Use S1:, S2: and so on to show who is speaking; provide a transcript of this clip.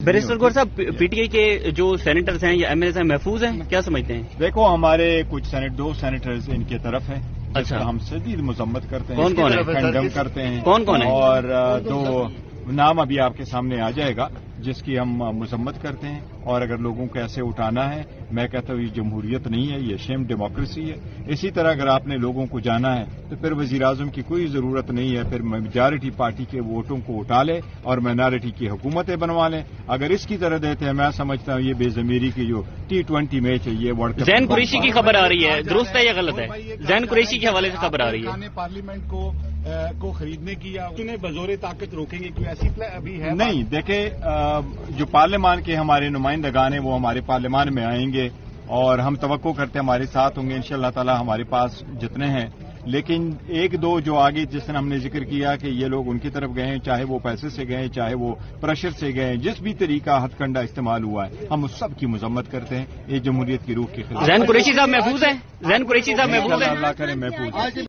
S1: Barrister गौर साहब, PTI के जो सेनेटर्स हैं या एमएलए हैं महफूज हैं, क्या समझते हैं?
S2: देखो, हमारे कुछ दो सेनेटर्स इनके तरफ हैं।
S1: अच्छा,
S2: हम शदीद मजम्मत करते हैं।
S1: कौन कौन है?
S2: कंडम करते हैं।
S1: कौन कौन है?
S2: और दो नाम अभी आपके सामने आ जाएगा जिसकी हम मजम्मत करते हैं। और अगर लोगों को ऐसे उठाना है, मैं कहता हूँ ये जमहूरियत नहीं है, ये शेम डेमोक्रेसी है। इसी तरह अगर आपने लोगों को जाना है तो फिर वजीर आजम की कोई जरूरत नहीं है, फिर मेजॉरिटी पार्टी के वोटों को उठा ले और माइनॉरिटी की हुकूमतें बनवा लें। अगर इसकी तरह देते हैं, मैं समझता हूँ ये बेजमीरी की जो T20 मैच है, ये वर्ल्ड कप।
S1: जैन कुरैशी की खबर आ रही है, दुरुस्त है या गलत है? जैन कुरैशी के हवाले से खबर आ रही है।
S3: पार्लियामेंट को खरीदने की या उन्हें बजोरे ताकत रोकेंगे, कोई ऐसी अभी है?
S2: नहीं, देखे, जो पार्लियामान के हमारे नुमाइंदगान हैं वो हमारे पार्लियामान में आएंगे और हम तवक्को करते हैं हमारे साथ होंगे इंशाअल्लाह ताला। हमारे पास जितने हैं, लेकिन एक दो जो आगे जिस तरह हमने जिक्र किया कि ये लोग उनकी तरफ गए हैं, चाहे वो पैसे से गए, चाहे वो प्रेशर से गए, जिस भी तरीका हथकंडा इस्तेमाल हुआ है, हम उस सब की मजम्मत करते हैं। ये जमहूरियत की रूह के खिलाफ।
S1: जैन कुरैशी साहब महफूज है? जैन कुरैशी साहब महफूज है?
S2: अल्लाह करे महफूज है।